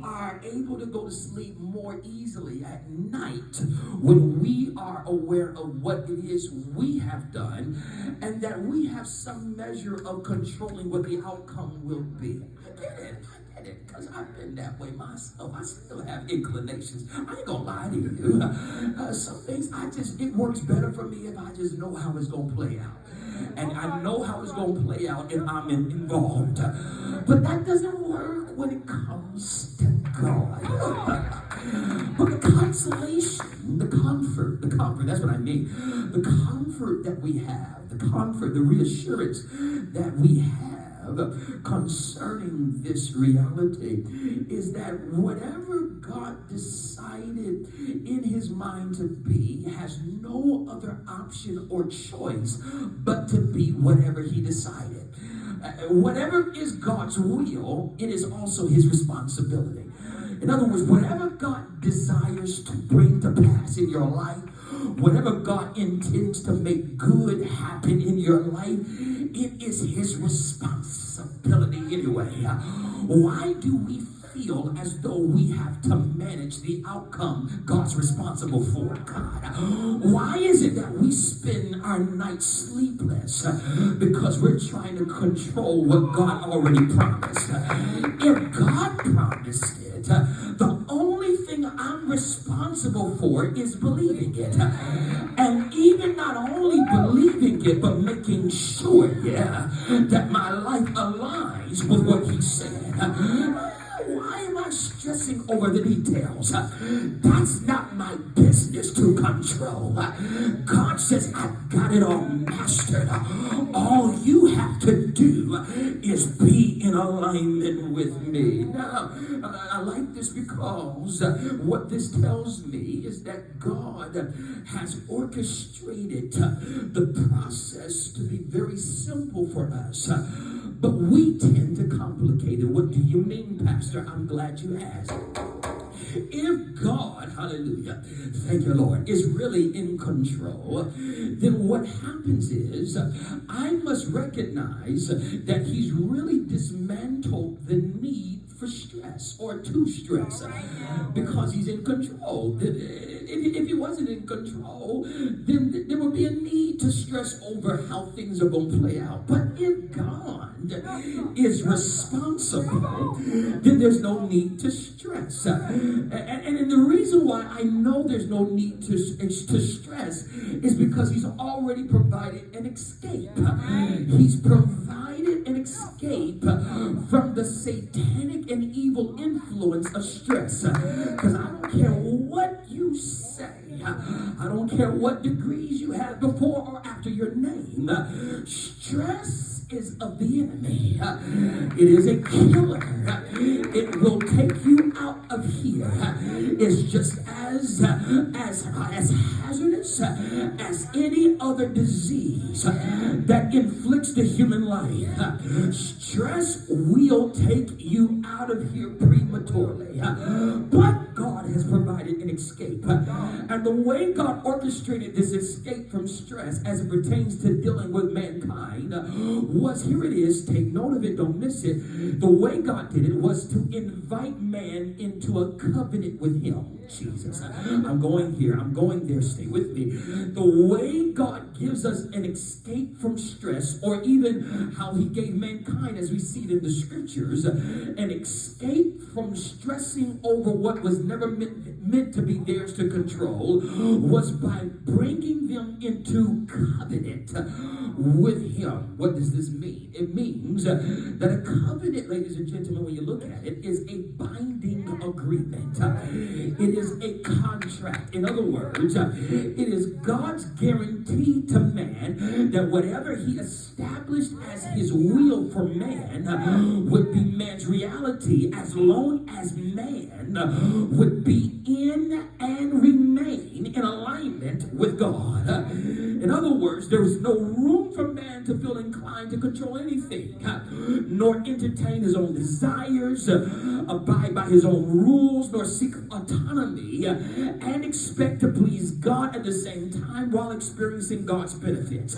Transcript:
are able to go to sleep more easily at night when we are aware of what it is we have done and that we have some measure of controlling what the outcome will be. I get it, because I've been that way myself. I still have inclinations. I ain't gonna lie to you. Some things it works better for me if I just know how it's gonna play out. And I know how it's going to play out if I'm involved. But that doesn't work when it comes to God. But the consolation, the comfort, that's what I mean. The comfort that we have, the reassurance that we have concerning this reality is that whatever God decided in his mind to be has no other option or choice but to be whatever he decided. Whatever is God's will, it is also his responsibility. In other words, whatever God desires to bring to pass in your life, whatever God intends to make good happen in your life, it is his responsibility anyway. Why do we feel as though we have to manage the outcome God's responsible for, God? Why is it that we spend our nights sleepless? Because we're trying to control what God already promised. If God promised it, the only thing I'm responsible for is believing it. And even not only believing it, but making sure, that my life aligns with what he said. Why am I stressing over the details? That's not my business to control. God says, I've got it all mastered. All you have to do is be in alignment with me. Now, I like this because what this tells me is that God has orchestrated the process to be very simple for us. But we tend to complicate it. What do you mean, Pastor? I'm glad you asked. If God, hallelujah, thank you, Lord, is really in control, then what happens is I must recognize that he's really dismantled the need for stress or to stress because he's in control. If he wasn't in control, then there would be a need to stress over how things are going to play out. But if God is responsible, then there's no need to stress. And the reason why I know there's no need to stress is because he's already provided an escape. He's provided an escape from the satanic and evil influence of stress. Because I don't care what you say. I don't care what degrees you had before or after your name. Stress is of the enemy. It is a killer. It will take you out of here. It's just as hazardous as any other disease that inflicts the human life. Stress will take you out of here prematurely. But God has provided an escape. And the way God orchestrated this escape from stress as it pertains to dealing with mankind was, here it is, take note of it, don't miss it. The way God did it was to invite man into a covenant with him. Jesus, I'm going here, I'm going there, stay with me. The way God gives us an escape from stress, or even how he gave mankind, as we see it in the scriptures, an escape from stressing over what was never meant to be theirs to control, was by bringing them into covenant with him. What does this mean? It means that a covenant, ladies and gentlemen, when you look at it, is a binding agreement. It is a contract. In other words, it is God's guarantee to man that whatever he established as his will for man would be man's reality as long as man would be in and remain in alignment with God. In other words, there is no room for man to feel inclined to control anything, nor entertain his own desires, abide by his own rules, nor seek autonomy, and expect to please God at the same time while experiencing God's benefits.